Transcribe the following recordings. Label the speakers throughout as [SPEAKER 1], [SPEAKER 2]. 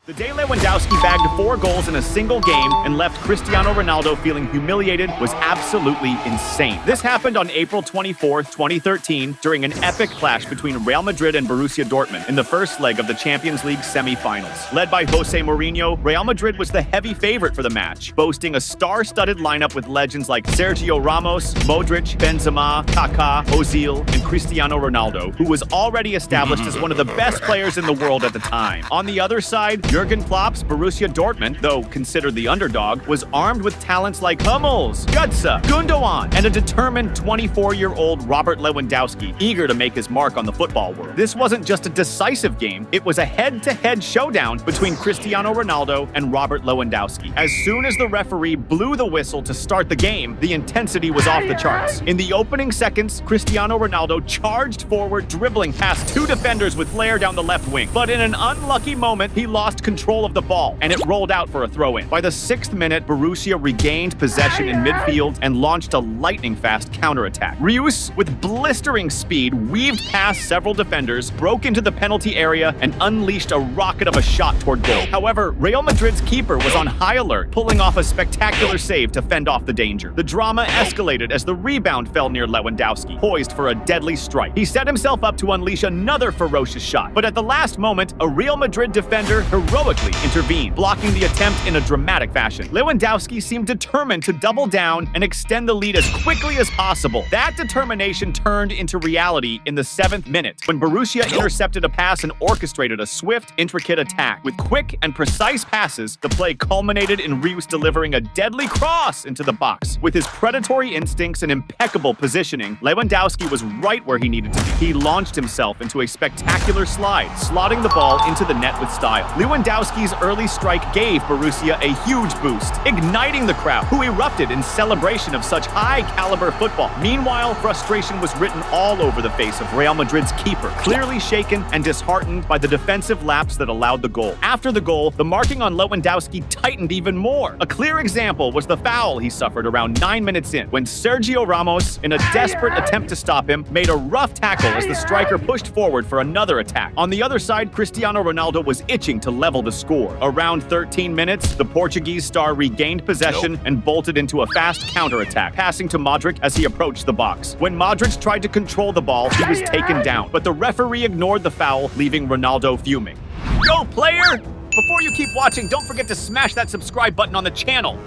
[SPEAKER 1] The day Lewandowski bagged 4 goals in a single game and left Cristiano Ronaldo feeling humiliated was absolutely insane. This happened on April 24, 2013, during an epic clash between Real Madrid and Borussia Dortmund in the first leg of the Champions League semi-finals. Led by Jose Mourinho, Real Madrid was the heavy favorite for the match, boasting a star-studded lineup with legends like Sergio Ramos, Modric, Benzema, Kaká, Ozil, and Cristiano Ronaldo, who was already established as one of the best players in the world at the time. On the other side, Jurgen Klopp's Borussia Dortmund, though considered the underdog, was armed with talents like Hummels, Götze, Gundogan, and a determined 24-year-old Robert Lewandowski, eager to make his mark on the football world. This wasn't just a decisive game, it was a head-to-head showdown between Cristiano Ronaldo and Robert Lewandowski. As soon as the referee blew the whistle to start the game, the intensity was off the charts. In the opening seconds, Cristiano Ronaldo charged forward, dribbling past 2 defenders with flair down the left wing. But in an unlucky moment, he lost control of the ball, and it rolled out for a throw-in. By the 6th minute, Borussia regained possession in midfield and launched a lightning-fast counterattack. Reus, with blistering speed, weaved past several defenders, broke into the penalty area, and unleashed a rocket of a shot toward goal. However, Real Madrid's keeper was on high alert, pulling off a spectacular save to fend off the danger. The drama escalated as the rebound fell near Lewandowski, poised for a deadly strike. He set himself up to unleash another ferocious shot, but at the last moment, a Real Madrid defender heroically intervened, blocking the attempt in a dramatic fashion. Lewandowski seemed determined to double down and extend the lead as quickly as possible. That determination turned into reality in the 7th minute, when Borussia intercepted a pass and orchestrated a swift, intricate attack. With quick and precise passes, the play culminated in Reus delivering a deadly cross into the box. With his predatory instincts and impeccable positioning, Lewandowski was right where he needed to be. He launched himself into a spectacular slide, slotting the ball into the net with style. Lewandowski's early strike gave Borussia a huge boost, igniting the crowd, who erupted in celebration of such high-caliber football. Meanwhile, frustration was written all over the face of Real Madrid's keeper, clearly shaken and disheartened by the defensive lapse that allowed the goal. After the goal, the marking on Lewandowski tightened even more. A clear example was the foul he suffered around 9 minutes in, when Sergio Ramos, in a desperate attempt to stop him, made a rough tackle as the striker pushed forward for another attack. On the other side, Cristiano Ronaldo was itching to level the score. Around 13 minutes, the Portuguese star regained possession and bolted into a fast counterattack, passing to Modric as he approached the box. When Modric tried to control the ball, he was taken down, but the referee ignored the foul, leaving Ronaldo fuming. Go, player! Before you keep watching, don't forget to smash that subscribe button on the channel.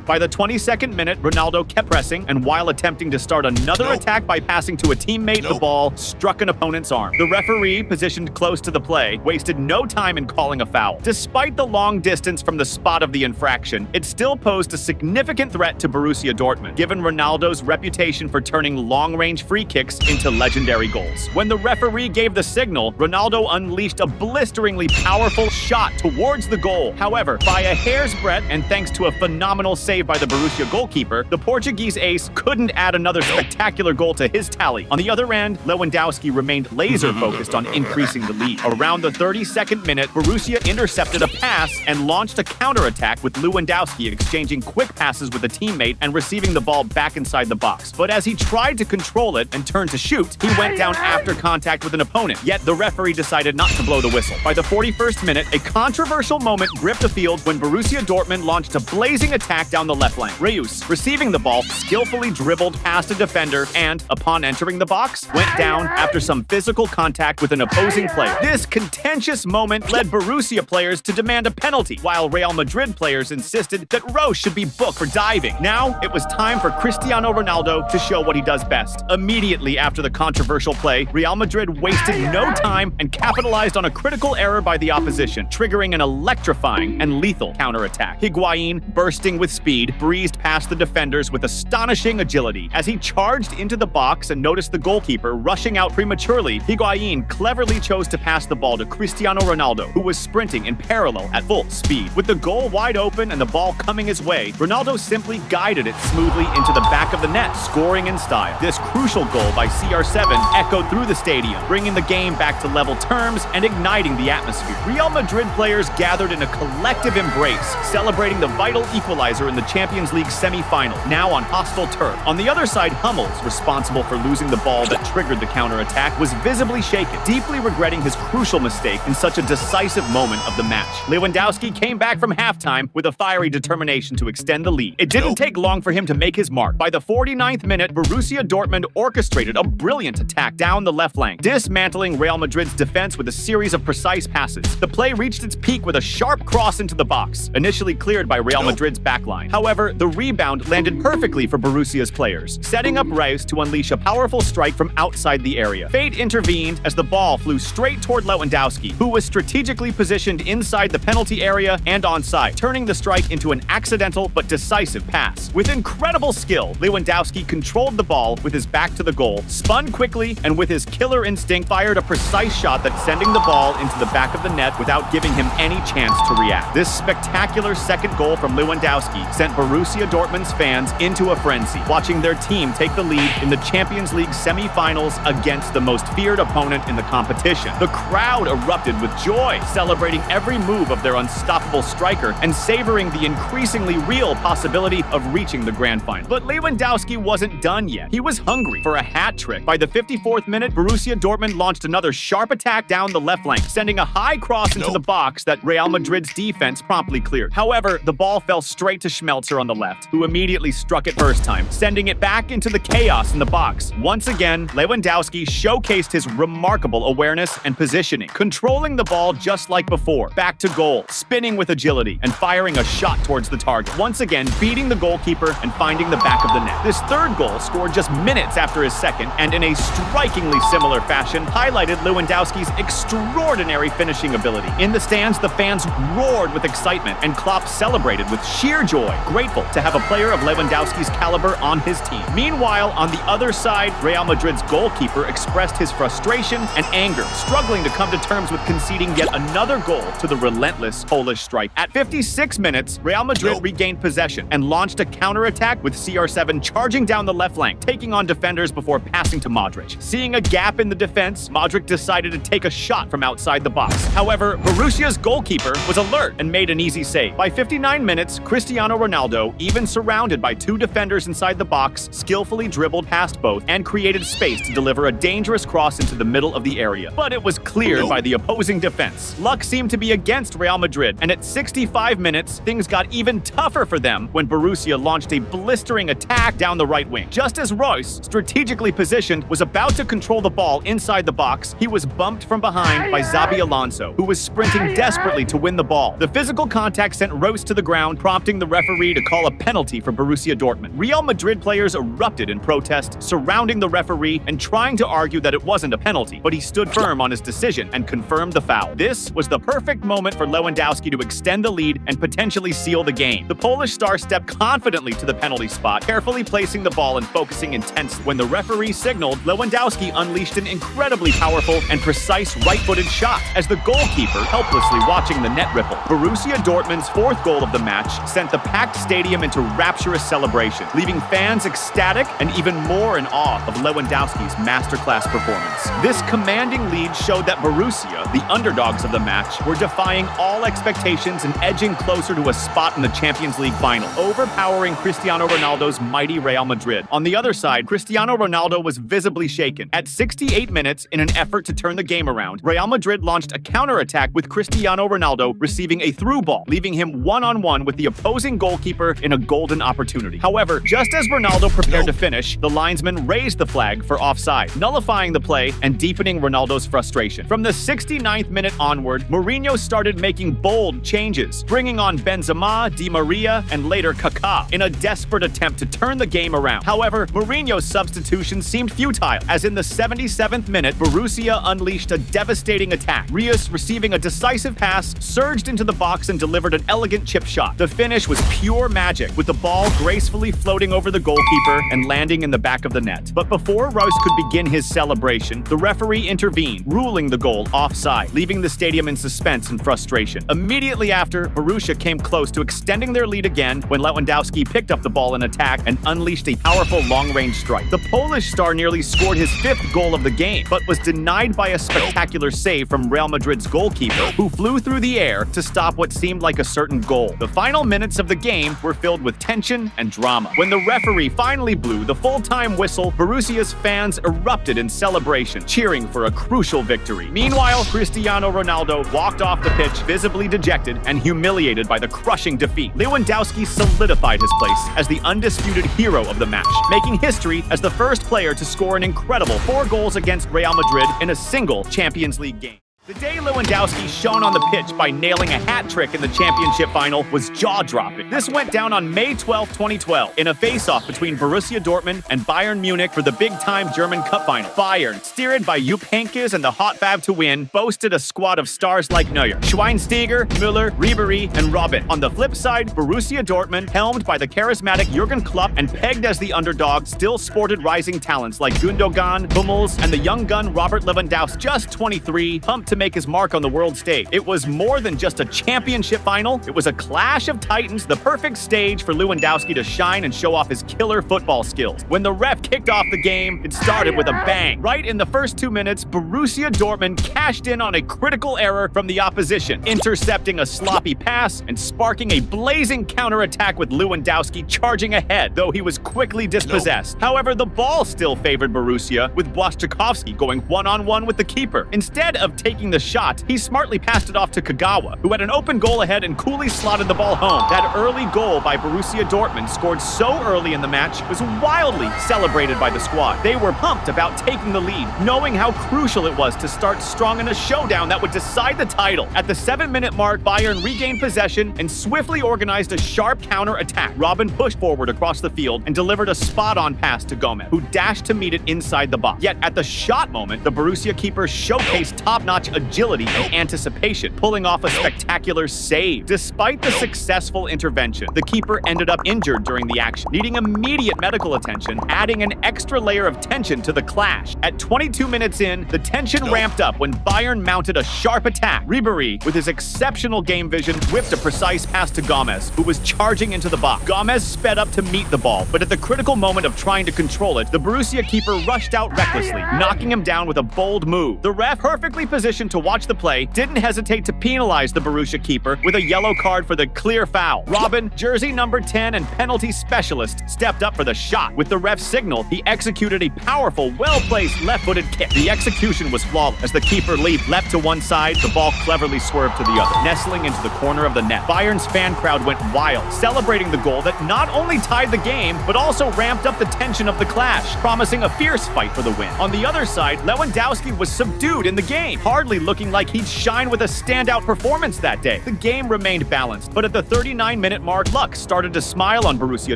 [SPEAKER 1] By the 22nd minute, Ronaldo kept pressing, and while attempting to start another attack by passing to a teammate, the ball struck an opponent's arm. The referee, positioned close to the play, wasted no time in calling a foul. Despite the long distance from the spot of the infraction, it still posed a significant threat to Borussia Dortmund, given Ronaldo's reputation for turning long-range free kicks into legendary goals. When the referee gave the signal, Ronaldo unleashed a blisteringly powerful shot towards the goal. However, by a hair's breadth, and thanks to a phenomenal save by the Borussia goalkeeper, the Portuguese ace couldn't add another spectacular goal to his tally. On the other end, Lewandowski remained laser-focused on increasing the lead. Around the 32nd minute, Borussia intercepted a pass and launched a counterattack, with Lewandowski exchanging quick passes with a teammate and receiving the ball back inside the box. But as he tried to control it and turn to shoot, he went down after contact with an opponent. Yet the referee decided not to blow the whistle. By the 41st minute, a controversial moment gripped the field when Borussia Dortmund launched a blazing attack down the left flank. Reus, receiving the ball, skillfully dribbled past a defender and, upon entering the box, went down after some physical contact with an opposing player. This contentious moment led Borussia players to demand a penalty, while Real Madrid players insisted that Reus should be booked for diving. Now, it was time for Cristiano Ronaldo to show what he does best. Immediately after the controversial play, Real Madrid wasted no time and capitalized on a critical error by the opposition, triggering an electrifying and lethal counterattack. Higuain, bursting with speed, breezed past the defenders with astonishing agility. As he charged into the box and noticed the goalkeeper rushing out prematurely, Higuain cleverly chose to pass the ball to Cristiano Ronaldo, who was sprinting in parallel at full speed. With the goal wide open and the ball coming his way, Ronaldo simply guided it smoothly into the back of the net, scoring in style. This crucial goal by CR7 echoed through the stadium, bringing the game back to level terms and igniting the atmosphere. Real Madrid players gathered in a collective embrace, celebrating the vital equalizer in the Champions League semi-final, now on hostile turf. On the other side, Hummels, responsible for losing the ball that triggered the counter-attack, was visibly shaken, deeply regretting his crucial mistake in such a decisive moment of the match. Lewandowski came back from halftime with a fiery determination to extend the lead. It didn't take long for him to make his mark. By the 49th minute, Borussia Dortmund orchestrated a brilliant attack down the left flank, dismantling Real Madrid's defense with a series of precise passes. The play reached its peak with a sharp cross into the box, initially cleared by Real Madrid's backline. However, the rebound landed perfectly for Borussia's players, setting up Reus to unleash a powerful strike from outside the area. Fate intervened as the ball flew straight toward Lewandowski, who was strategically positioned inside the penalty area and onside, turning the strike into an accidental but decisive pass. With incredible skill, Lewandowski controlled the ball with his back to the goal, spun quickly, and with his killer instinct fired a precise shot that sending the ball into the back of the net without giving him any chance to react. This spectacular second goal from Lewandowski sent Borussia Dortmund's fans into a frenzy, watching their team take the lead in the Champions League semi-finals against the most feared opponent in the competition. The crowd erupted with joy, celebrating every move of their unstoppable striker and savoring the increasingly real possibility of reaching the grand final. But Lewandowski wasn't done yet. He was hungry for a hat trick. By the 54th minute, Borussia Dortmund launched another sharp attack down the left flank, sending a high cross into the box that Real Madrid's defense promptly cleared. However, the ball fell straight to Schmelzer on the left, who immediately struck it first time, sending it back into the chaos in the box. Once again, Lewandowski showcased his remarkable awareness and positioning, controlling the ball just like before, back to goal, spinning with agility, and firing a shot towards the target, once again beating the goalkeeper and finding the back of the net. This third goal, scored just minutes after his second, and in a strikingly similar fashion, highlighted Lewandowski's extraordinary finishing ability. In the stands, the fans roared with excitement, and Klopp celebrated with sheer joy, grateful to have a player of Lewandowski's caliber on his team. Meanwhile, on the other side, Real Madrid's goalkeeper expressed his frustration and anger, struggling to come to terms with conceding yet another goal to the relentless Polish striker. At 56 minutes, Real Madrid regained possession and launched a counterattack with CR7 charging down the left flank, taking on defenders before passing to Modric. Seeing a gap in the defense, Modric decided to take a shot from outside the box. However, Borussia's goalkeeper was alert and made an easy save. By 59 minutes, Cristiano Ronaldo, even surrounded by two defenders inside the box, skillfully dribbled past both and created space to deliver a dangerous cross into the middle of the area. But it was cleared by the opposing defense. Luck seemed to be against Real Madrid, and at 65 minutes, things got even tougher for them when Borussia launched a blistering attack down the right wing. Just as Reus, strategically positioned, was about to control the ball inside the box, he was bumped from behind by Xabi Alonso, who was sprinting desperately to win the ball. The physical contact sent Reus to the ground, prompting the referee to call a penalty for Borussia Dortmund. Real Madrid players erupted in protest, surrounding the referee and trying to argue that it wasn't a penalty, but he stood firm on his decision and confirmed the foul. This was the perfect moment for Lewandowski to extend the lead and potentially seal the game. The Polish star stepped confidently to the penalty spot, carefully placing the ball and focusing intensely. When the referee signaled, Lewandowski unleashed an incredibly powerful and precise right-footed shot as the goalkeeper helplessly watching the net ripple. Borussia Dortmund's fourth goal of the match sent the packed stadium into rapturous celebration, leaving fans ecstatic and even more in awe of Lewandowski's masterclass performance. This commanding lead showed that Borussia, the underdogs of the match, were defying all expectations and edging closer to a spot in the Champions League final, overpowering Cristiano Ronaldo's mighty Real Madrid. On the other side, Cristiano Ronaldo was visibly shaken. At 68 minutes, in an effort to turn the game around, Real Madrid launched a counterattack with Cristiano Ronaldo receiving a through ball, leaving him one-on-one with the opposing goalkeeper in a golden opportunity. However, just as Ronaldo prepared to finish, the linesman raised the flag for offside, nullifying the play and deepening Ronaldo's frustration. From the 69th minute onward, Mourinho started making bold changes, bringing on Benzema, Di Maria, and later Kaká in a desperate attempt to turn the game around. However, Mourinho's substitutions seemed futile, as in the 77th minute, Borussia unleashed a devastating attack. Reus, receiving a decisive pass, surged into the box and delivered an elegant chip shot. The finish was pure magic, with the ball gracefully floating over the goalkeeper and landing in the back of the net. But before Reus could begin his celebration, the referee intervened, ruling the goal offside, leaving the stadium in suspense and frustration. Immediately after, Borussia came close to extending their lead again when Lewandowski picked up the ball in attack and unleashed a powerful long-range strike. The Polish star nearly scored his fifth goal of the game, but was denied by a spectacular save from Real Madrid's goalkeeper, who flew through the air to stop what seemed like a certain goal. The final minutes of the game game were filled with tension and drama. When the referee finally blew the full-time whistle, Borussia's fans erupted in celebration, cheering for a crucial victory. Meanwhile, Cristiano Ronaldo walked off the pitch visibly dejected and humiliated by the crushing defeat. Lewandowski solidified his place as the undisputed hero of the match, making history as the first player to score an incredible 4 goals against Real Madrid in a single Champions League game. The day Lewandowski shone on the pitch by nailing a hat trick in the championship final was jaw-dropping. This went down on May 12, 2012, in a face-off between Borussia Dortmund and Bayern Munich for the big-time German Cup final. Bayern, steered by Jupp Heynckes and the Hot Fab to win, boasted a squad of stars like Neuer, Schweinsteiger, Müller, Ribéry, and Robben. On the flip side, Borussia Dortmund, helmed by the charismatic Jurgen Klopp and pegged as the underdog, still sported rising talents like Gundogan, Hummels, and the young gun Robert Lewandowski, just 23, pumped to make his mark on the world stage. It was more than just a championship final. It was a clash of titans, the perfect stage for Lewandowski to shine and show off his killer football skills. When the ref kicked off the game, it started with a bang. Right in the first 2 minutes, Borussia Dortmund cashed in on a critical error from the opposition, intercepting a sloppy pass and sparking a blazing counterattack with Lewandowski charging ahead, though he was quickly dispossessed. However, the ball still favored Borussia, with Błaszczykowski going one-on-one with the keeper. Instead of taking the shot, he smartly passed it off to Kagawa, who had an open goal ahead and coolly slotted the ball home. That early goal by Borussia Dortmund, scored so early in the match, was wildly celebrated by the squad. They were pumped about taking the lead, knowing how crucial it was to start strong in a showdown that would decide the title. At the 7-minute mark, Bayern regained possession and swiftly organized a sharp counter-attack. Robben pushed forward across the field and delivered a spot-on pass to Gomez, who dashed to meet it inside the box. Yet at the shot moment, the Borussia keeper showcased top-notch agility and anticipation, pulling off a spectacular save. Despite the successful intervention, the keeper ended up injured during the action, needing immediate medical attention, adding an extra layer of tension to the clash. At 22 minutes in, the tension ramped up when Bayern mounted a sharp attack. Ribéry, with his exceptional game vision, whipped a precise pass to Gomez, who was charging into the box. Gomez sped up to meet the ball, but at the critical moment of trying to control it, the Borussia keeper rushed out recklessly, knocking him down with a bold move. The ref, perfectly positioned to watch the play, didn't hesitate to penalize the Borussia keeper with a yellow card for the clear foul. Robben, jersey number 10 and penalty specialist, stepped up for the shot. With the ref's signal, he executed a powerful, well-placed left-footed kick. The execution was flawless. As the keeper leapt to one side, the ball cleverly swerved to the other, nestling into the corner of the net. Bayern's fan crowd went wild, celebrating the goal that not only tied the game, but also ramped up the tension of the clash, promising a fierce fight for the win. On the other side, Lewandowski was subdued in the game, hardly looking like he'd shine with a standout performance that day. The game remained balanced, but at the 39-minute mark, luck started to smile on Borussia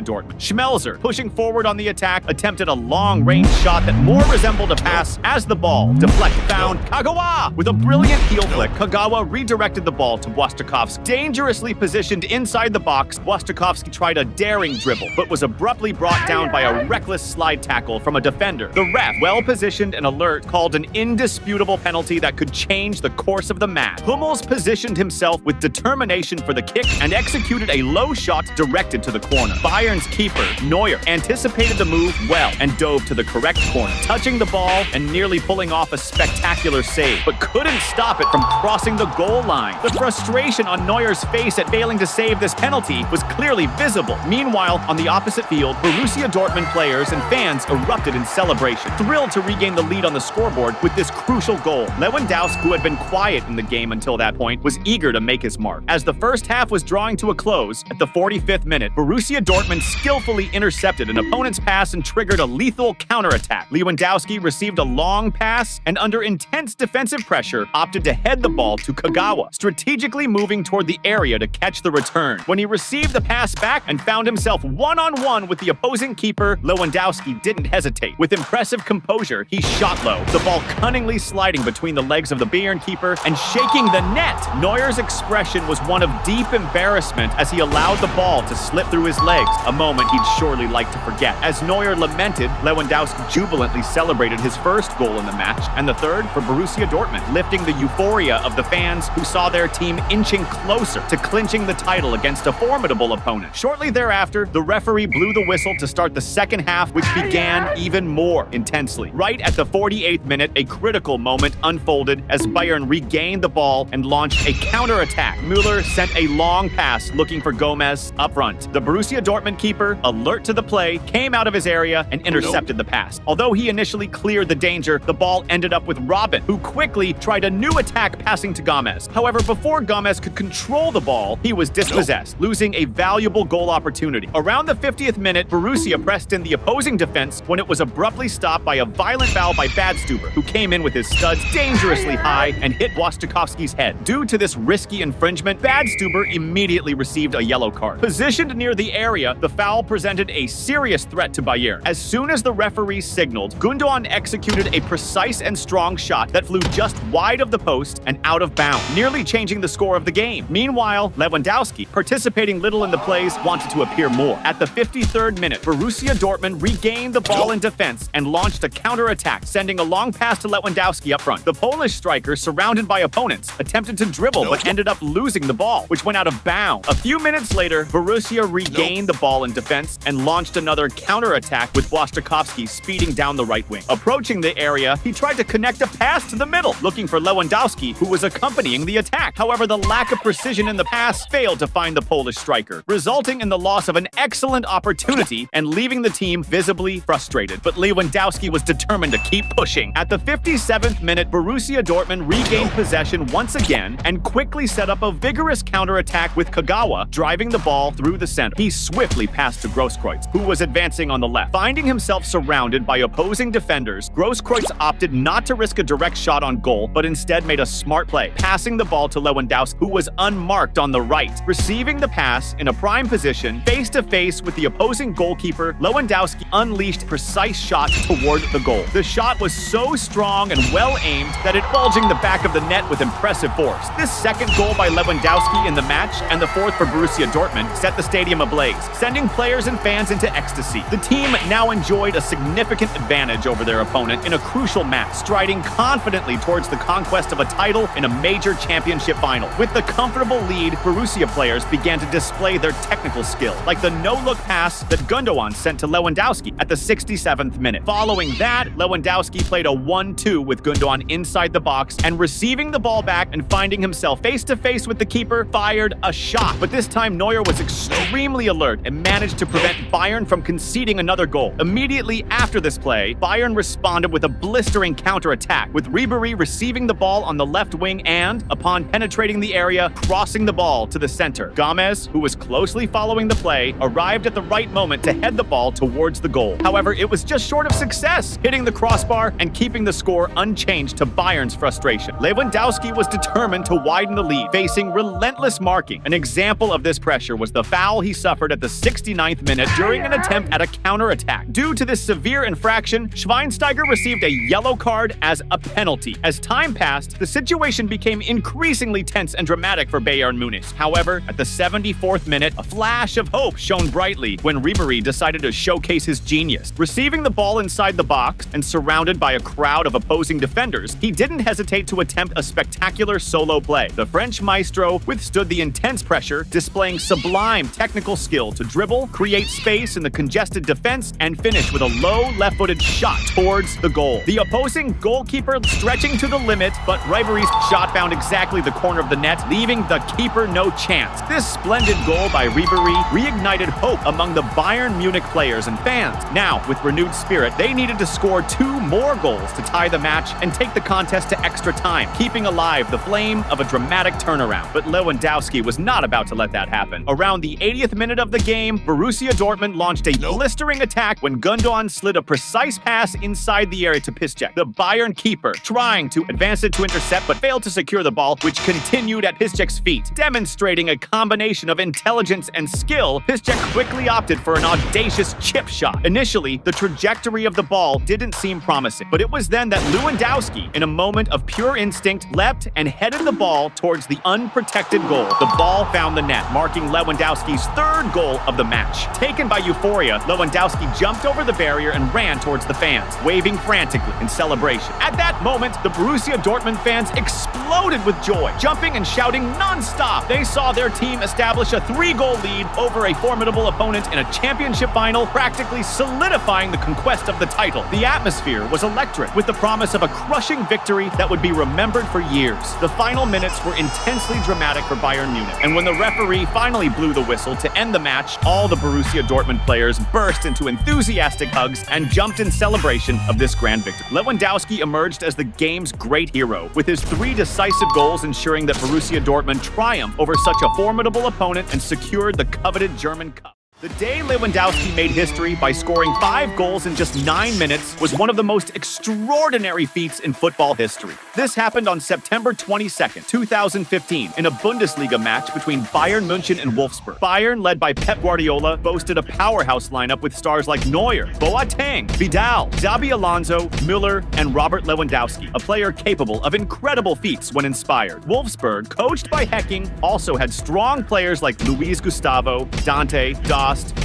[SPEAKER 1] Dortmund. Schmelzer, pushing forward on the attack, attempted a long-range shot that more resembled a pass as the ball deflected. Found Kagawa! With a brilliant heel flick, Kagawa redirected the ball to Błaszczykowski. Dangerously positioned inside the box, Błaszczykowski tried a daring dribble, but was abruptly brought down by a reckless slide tackle from a defender. The ref, well-positioned and alert, called an indisputable penalty that could change the course of the match. Hummels positioned himself with determination for the kick and executed a low shot directed to the corner. Bayern's keeper, Neuer, anticipated the move well and dove to the correct corner, touching the ball and nearly pulling off a spectacular save, but couldn't stop it from crossing the goal line. The frustration on Neuer's face at failing to save this penalty was clearly visible. Meanwhile, on the opposite field, Borussia Dortmund players and fans erupted in celebration, thrilled to regain the lead on the scoreboard with this crucial goal. Lewandowski, who had been quiet in the game until that point, was eager to make his mark. As the first half was drawing to a close, at the 45th minute, Borussia Dortmund skillfully intercepted an opponent's pass and triggered a lethal counterattack. Lewandowski received a long pass and, under intense defensive pressure, opted to head the ball to Kagawa, strategically moving toward the area to catch the return. When he received the pass back and found himself one-on-one with the opposing keeper, Lewandowski didn't hesitate. With impressive composure, he shot low, the ball cunningly sliding between the legs of the Bayern keeper and shaking the net. Neuer's expression was one of deep embarrassment as he allowed the ball to slip through his legs, a moment he'd surely like to forget. As Neuer lamented, Lewandowski jubilantly celebrated his first goal in the match, and the third for Borussia Dortmund, lifting the euphoria of the fans who saw their team inching closer to clinching the title against a formidable opponent. Shortly thereafter, the referee blew the whistle to start the second half, which began even more intensely. Right at the 48th minute, a critical moment unfolded as Bayern regained the ball and launched a counter-attack. Müller sent a long pass looking for Gomez up front. The Borussia Dortmund keeper, alert to the play, came out of his area and intercepted the pass. Although he initially cleared the danger, the ball ended up with Robin, who quickly tried a new attack passing to Gomez. However, before Gomez could control the ball, he was dispossessed, losing a valuable goal opportunity. Around the 50th minute, Borussia pressed in the opposing defense when it was abruptly stopped by a violent foul by Badstuber, who came in with his studs dangerously high and hit Wojciechowski's head. Due to this risky infringement, Badstuber immediately received a yellow card. Positioned near the area, the foul presented a serious threat to Bayern. As soon as the referee signaled, Gundogan executed a precise and strong shot that flew just wide of the post and out of bounds, nearly changing the score of the game. Meanwhile, Lewandowski, participating little in the plays, wanted to appear more. At the 53rd minute, Borussia Dortmund regained the ball in defense and launched a counter-attack, sending a long pass to Lewandowski up front. The Polish striker, surrounded by opponents, attempted to dribble but ended up losing the ball, which went out of bounds. A few minutes later, Borussia regained the ball in defense and launched another counter-attack with Wojciechowski speeding down the right wing. Approaching the area, he tried to connect a pass to the middle, looking for Lewandowski, who was accompanying the attack. However, the lack of precision in the pass failed to find the Polish striker, resulting in the loss of an excellent opportunity and leaving the team visibly frustrated. But Lewandowski was determined to keep pushing. At the 57th minute, Borussia Dortmund regained possession once again and quickly set up a vigorous counterattack with Kagawa driving the ball through the center. He swiftly passed to Grosskreutz, who was advancing on the left. Finding himself surrounded by opposing defenders, Grosskreutz opted not to risk a direct shot on goal, but instead made a smart play, passing the ball to Lewandowski, who was unmarked on the right. Receiving the pass in a prime position, face-to-face with the opposing goalkeeper, Lewandowski unleashed precise shots toward the goal. The shot was so strong and well-aimed that it bulging the back of the net with impressive force. This second goal by Lewandowski in the match, and the fourth for Borussia Dortmund, set the stadium ablaze, sending players and fans into ecstasy. The team now enjoyed a significant advantage over their opponent in a crucial match, striding confidently towards the conquest of a title in a major championship final. With the comfortable lead, Borussia players began to display their technical skill, like the no-look pass that Gundogan sent to Lewandowski at the 67th minute. Following that, Lewandowski played a 1-2 with Gundogan inside the box, and receiving the ball back and finding himself face-to-face with the keeper, fired a shot. But this time, Neuer was extremely alert and managed to prevent Bayern from conceding another goal. Immediately after this play, Bayern responded with a blistering counter-attack, with Ribéry receiving the ball on the left wing and, upon penetrating the area, crossing the ball to the center. Gomez, who was closely following the play, arrived at the right moment to head the ball towards the goal. However, it was just short of success, hitting the crossbar and keeping the score unchanged to Bayern's frustration. Lewandowski was determined to widen the lead, facing relentless marking. An example of this pressure was the foul he suffered at the 69th minute during an attempt at a counter-attack. Due to this severe infraction, Schweinsteiger received a yellow card as a penalty. As time passed, the situation became increasingly tense and dramatic for Bayern Munich. However, at the 74th minute, a flash of hope shone brightly when Ribéry decided to showcase his genius. Receiving the ball inside the box and surrounded by a crowd of opposing defenders, he didn't hesitate to attempt a spectacular solo play. The French maestro withstood the intense pressure, displaying sublime technical skill to dribble, create space in the congested defense, and finish with a low left-footed shot towards the goal. The opposing goalkeeper stretching to the limit, but Ribéry's shot found exactly the corner of the net, leaving the keeper no chance. This splendid goal by Ribéry reignited hope among the Bayern Munich players and fans. Now, with renewed spirit, they needed to score 2 more goals to tie the match and take the contest to extra time, keeping alive the flame of a dramatic turnaround. But Lewandowski was not about to let that happen. Around the 80th minute of the game, Borussia Dortmund launched a blistering attack when Gundogan slid a precise pass inside the area to Piszczek, the Bayern keeper, trying to advance it to intercept but failed to secure the ball, which continued at Piszczek's feet. Demonstrating a combination of intelligence and skill, Piszczek quickly opted for an audacious chip shot. Initially, the trajectory of the ball didn't seem promising, but it was then that Lewandowski, in a moment of pure instinct, leapt and headed the ball towards the unprotected goal. The ball found the net, marking Lewandowski's 3rd goal of the match. Taken by euphoria, Lewandowski jumped over the barrier and ran towards the fans, waving frantically in celebration. At that moment, the Borussia Dortmund fans exploded with joy, jumping and shouting non-stop. They saw their team establish a 3-goal lead over a formidable opponent in a championship final, practically solidifying the conquest of the title. The atmosphere was electric, with the promise of a crushing victory that would be remembered for years. The final minutes were intensely dramatic for Bayern Munich, and when the referee finally blew the whistle to end the match, all the Borussia Dortmund players burst into enthusiastic hugs and jumped in celebration of this grand victory. Lewandowski emerged as the game's great hero, with his 3 decisive goals ensuring that Borussia Dortmund triumphed over such a formidable opponent and secured the coveted German Cup. The day Lewandowski made history by scoring 5 goals in just 9 minutes was one of the most extraordinary feats in football history. This happened on September 22, 2015, in a Bundesliga match between Bayern Munich and Wolfsburg. Bayern, led by Pep Guardiola, boasted a powerhouse lineup with stars like Neuer, Boateng, Vidal, Xabi Alonso, Müller, and Robert Lewandowski, a player capable of incredible feats when inspired. Wolfsburg, coached by Hecking, also had strong players like Luis Gustavo, Dante,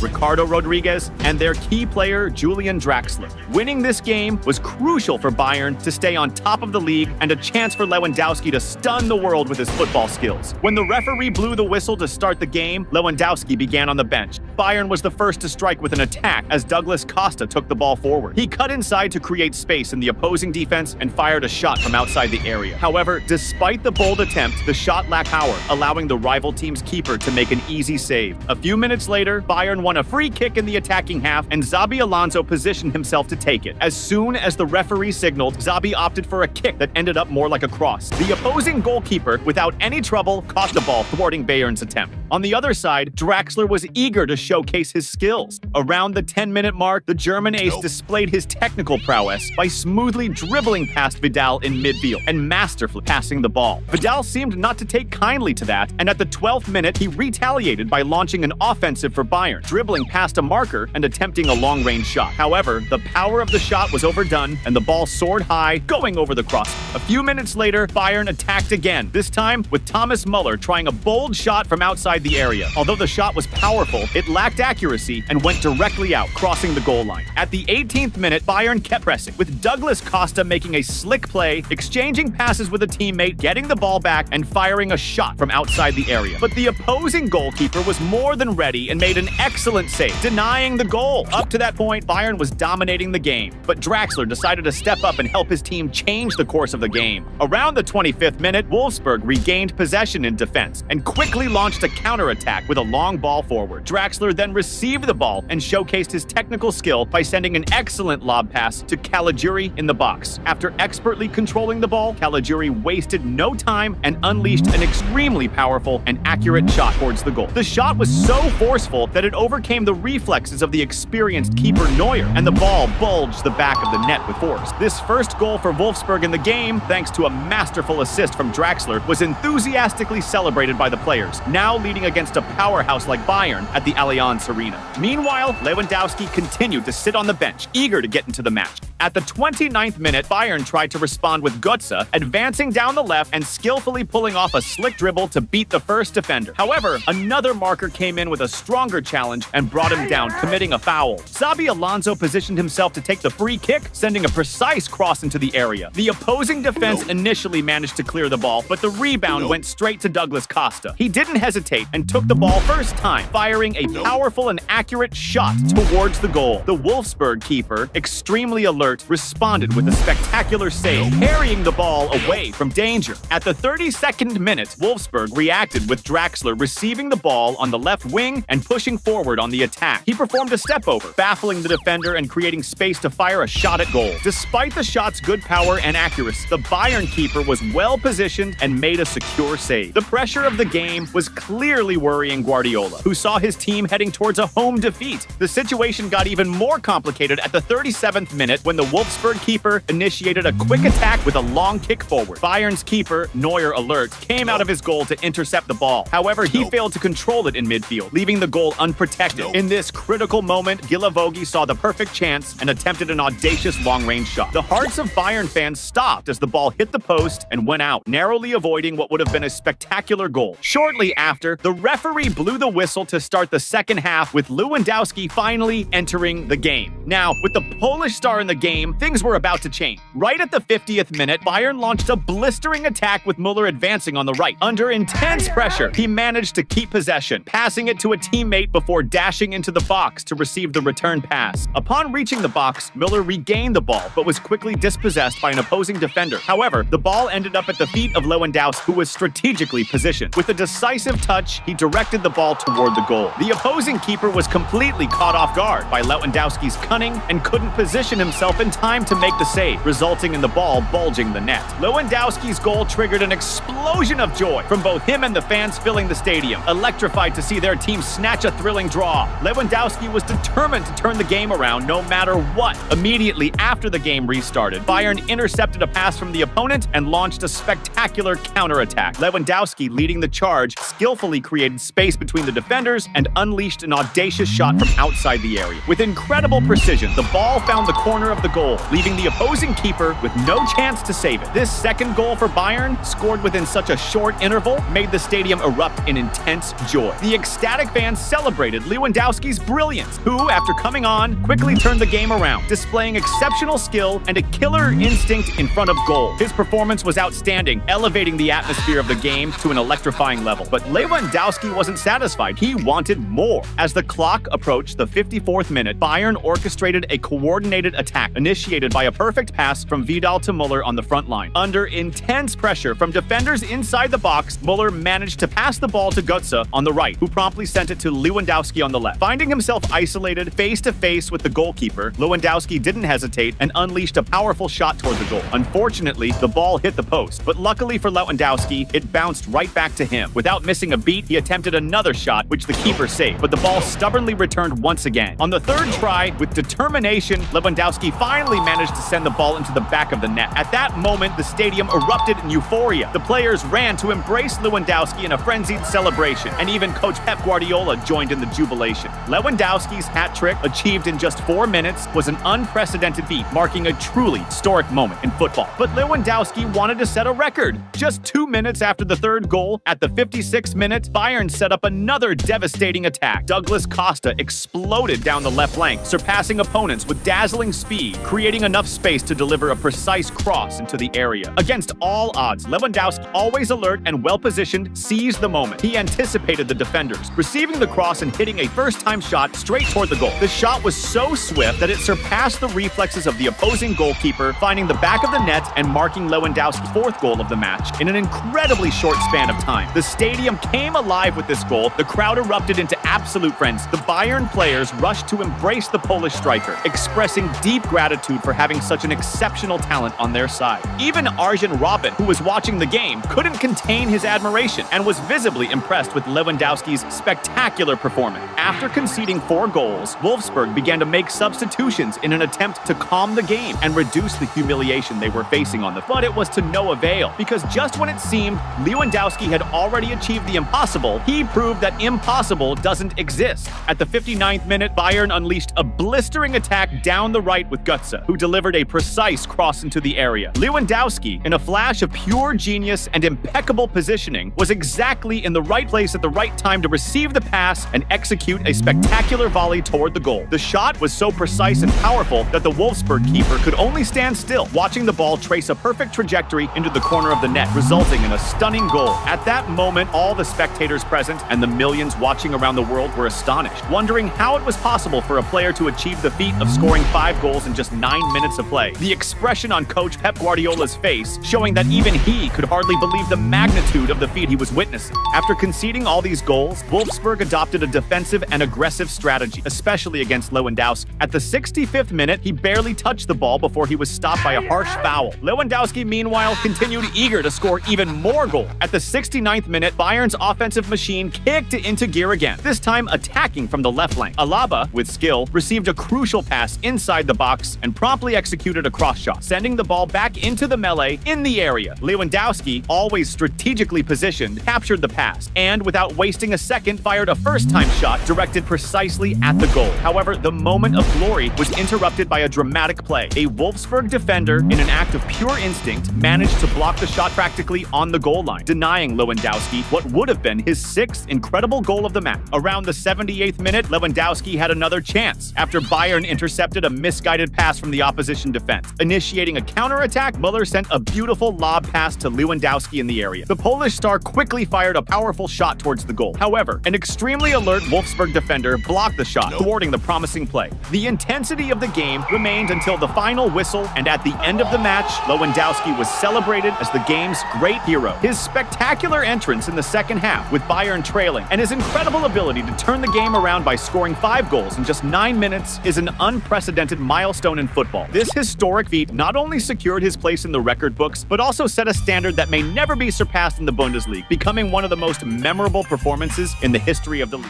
[SPEAKER 1] Ricardo Rodriguez, and their key player, Julian Draxler. Winning this game was crucial for Bayern to stay on top of the league and a chance for Lewandowski to stun the world with his football skills. When the referee blew the whistle to start the game, Lewandowski began on the bench. Bayern was the first to strike with an attack as Douglas Costa took the ball forward. He cut inside to create space in the opposing defense and fired a shot from outside the area. However, despite the bold attempt, the shot lacked power, allowing the rival team's keeper to make an easy save. A few minutes later, Bayern won a free kick in the attacking half, and Xabi Alonso positioned himself to take it. As soon as the referee signaled, Xabi opted for a kick that ended up more like a cross. The opposing goalkeeper, without any trouble, caught the ball, thwarting Bayern's attempt. On the other side, Draxler was eager to showcase his skills. Around the 10-minute mark, the German ace displayed his technical prowess by smoothly dribbling past Vidal in midfield and masterfully passing the ball. Vidal seemed not to take kindly to that, and at the 12th minute, he retaliated by launching an offensive for Bayern, dribbling past a marker and attempting a long-range shot. However, the power of the shot was overdone, and the ball soared high, going over the cross. A few minutes later, Bayern attacked again, this time with Thomas Müller trying a bold shot from outside the area. Although the shot was powerful, it lacked accuracy and went directly out, crossing the goal line. At the 18th minute, Bayern kept pressing, with Douglas Costa making a slick play, exchanging passes with a teammate, getting the ball back, and firing a shot from outside the area. But the opposing goalkeeper was more than ready and made an excellent save, denying the goal. Up to that point, Bayern was dominating the game, but Draxler decided to step up and help his team change the course of the game. Around the 25th minute, Wolfsburg regained possession in defense and quickly launched a counterattack with a long ball forward. Draxler then received the ball and showcased his technical skill by sending an excellent lob pass to Caligiuri in the box. After expertly controlling the ball, Caligiuri wasted no time and unleashed an extremely powerful and accurate shot towards the goal. The shot was so forceful that it overcame the reflexes of the experienced keeper Neuer, and the ball bulged the back of the net with force. This first goal for Wolfsburg in the game, thanks to a masterful assist from Draxler, was enthusiastically celebrated by the players, now leading against a powerhouse like Bayern at the Allianz Arena. Meanwhile, Lewandowski continued to sit on the bench, eager to get into the match. At the 29th minute, Bayern tried to respond with Götze, advancing down the left and skillfully pulling off a slick dribble to beat the first defender. However, another marker came in with a stronger challenge and brought him down, committing a foul. Xabi Alonso positioned himself to take the free kick, sending a precise cross into the area. The opposing defense initially managed to clear the ball, but the rebound went straight to Douglas Costa. He didn't hesitate and took the ball first time, firing a powerful and accurate shot towards the goal. The Wolfsburg keeper, extremely alert, responded with a spectacular save, carrying the ball away from danger. At the 32nd minute, Wolfsburg reacted with Draxler receiving the ball on the left wing and pushing forward on the attack. He performed a step-over, baffling the defender and creating space to fire a shot at goal. Despite the shot's good power and accuracy, the Bayern keeper was well-positioned and made a secure save. The pressure of the game was clearly worrying Guardiola, who saw his team heading towards a home defeat. The situation got even more complicated at the 37th minute when the Wolfsburg keeper initiated a quick attack with a long kick forward. Bayern's keeper, Neuer alert, came out of his goal to intercept the ball. However, he failed to control it in midfield, leaving the goal unprotected. In this critical moment, Lewandowski saw the perfect chance and attempted an audacious long-range shot. The hearts of Bayern fans stopped as the ball hit the post and went out, narrowly avoiding what would have been a spectacular goal. Shortly after, the referee blew the whistle to start the second second half, with Lewandowski finally entering the game. Now, with the Polish star in the game, things were about to change. Right at the 50th minute, Bayern launched a blistering attack with Müller advancing on the right. Under intense pressure, he managed to keep possession, passing it to a teammate before dashing into the box to receive the return pass. Upon reaching the box, Müller regained the ball, but was quickly dispossessed by an opposing defender. However, the ball ended up at the feet of Lewandowski, who was strategically positioned. With a decisive touch, he directed the ball toward the goal. The opposing keeper was completely caught off guard by Lewandowski's cunning and couldn't position himself in time to make the save, resulting in the ball bulging the net. Lewandowski's goal triggered an explosion of joy from both him and the fans filling the stadium, electrified to see their team snatch a thrilling draw. Lewandowski was determined to turn the game around no matter what. Immediately after the game restarted, Bayern intercepted a pass from the opponent and launched a spectacular counterattack. Lewandowski, leading the charge, skillfully created space between the defenders and unleashed an audacious shot from outside the area. With incredible precision, the ball found the corner of the goal, leaving the opposing keeper with no chance to save it. This second goal for Bayern, scored within such a short interval, made the stadium erupt in intense joy. The ecstatic fans celebrated Lewandowski's brilliance, who, after coming on, quickly turned the game around, displaying exceptional skill and a killer instinct in front of goal. His performance was outstanding, elevating the atmosphere of the game to an electrifying level. But Lewandowski wasn't satisfied. He wanted more. As the clock approached the 54th minute, Bayern orchestrated a coordinated attack, initiated by a perfect pass from Vidal to Müller on the front line. Under intense pressure from defenders inside the box, Müller managed to pass the ball to Götze on the right, who promptly sent it to Lewandowski on the left. Finding himself isolated face-to-face with the goalkeeper, Lewandowski didn't hesitate and unleashed a powerful shot toward the goal. Unfortunately, the ball hit the post, but luckily for Lewandowski, it bounced right back to him. Without missing a beat, he attempted another shot, which the keeper saved, but the ball stubbornly returned once again. On the third try, with determination, Lewandowski finally managed to send the ball into the back of the net. At that moment, the stadium erupted in euphoria. The players ran to embrace Lewandowski in a frenzied celebration, and even coach Pep Guardiola joined in the jubilation. Lewandowski's hat trick, achieved in just 4 minutes, was an unprecedented feat, marking a truly historic moment in football. But Lewandowski wanted to set a record. Just 2 minutes after the third goal, at the 56th minute, Bayern set up another devastating attack. Douglas Costa exploded down the left flank, surpassing opponents with dazzling speed, creating enough space to deliver a precise cross into the area. Against all odds, Lewandowski, always alert and well-positioned, seized the moment. He anticipated the defenders, receiving the cross and hitting a first-time shot straight toward the goal. The shot was so swift that it surpassed the reflexes of the opposing goalkeeper, finding the back of the net and marking Lewandowski's fourth goal of the match in an incredibly short span of time. The stadium came alive with this goal. The crowd erupted into absolute frenzy. The Bayern players rushed to embrace the Polish striker, expressing deep gratitude for having such an exceptional talent on their side. Even Arjen Robben, who was watching the game, couldn't contain his admiration and was visibly impressed with Lewandowski's spectacular performance. After conceding 4 goals, Wolfsburg began to make substitutions in an attempt to calm the game and reduce the humiliation they were facing on the field. But it was to no avail, because just when it seemed Lewandowski had already achieved the impossible, he proved that impossible doesn't exist. At the 59th minute, Bayern unleashed a blistering attack down the right with Götze, who delivered a precise cross into the area. Lewandowski, in a flash of pure genius and impeccable positioning, was exactly in the right place at the right time to receive the pass and execute a spectacular volley toward the goal. The shot was so precise and powerful that the Wolfsburg keeper could only stand still, watching the ball trace a perfect trajectory into the corner of the net, resulting in a stunning goal. At that moment, all the spectators present and the millions watching around the world were astonished, wondering how it was possible for a player to achieve the feat of scoring 5 goals in just 9 minutes of play. The expression on coach Pep Guardiola's face showing that even he could hardly believe the magnitude of the feat he was witnessing. After conceding all these goals, Wolfsburg adopted a defensive and aggressive strategy, especially against Lewandowski. At the 65th minute, he barely touched the ball before he was stopped by a harsh foul. Lewandowski, meanwhile, continued eager to score even more goals. At the 69th minute, Bayern's offensive machine kicked into gear again, this time attacking from the left flank. Alaba, with skill, received a crucial pass inside the box and promptly executed a cross shot, sending the ball back into the melee in the area. Lewandowski, always strategically positioned, captured the pass and, without wasting a second, fired a first-time shot directed precisely at the goal. However, the moment of glory was interrupted by a dramatic play. A Wolfsburg defender, in an act of pure instinct, managed to block the shot practically on the goal line, denying Lewandowski what would have been his 6th incredible goal of the match. A Around the 78th minute, Lewandowski had another chance after Bayern intercepted a misguided pass from the opposition defense. Initiating a counterattack, Muller sent a beautiful lob pass to Lewandowski in the area. The Polish star quickly fired a powerful shot towards the goal. However, an extremely alert Wolfsburg defender blocked the shot, thwarting the promising play. The intensity of the game remained until the final whistle, and at the end of the match, Lewandowski was celebrated as the game's great hero. His spectacular entrance in the second half, with Bayern trailing, and his incredible ability to turn the game around by scoring 5 goals in just 9 minutes is an unprecedented milestone in football. This historic feat not only secured his place in the record books, but also set a standard that may never be surpassed in the Bundesliga, becoming one of the most memorable performances in the history of the league.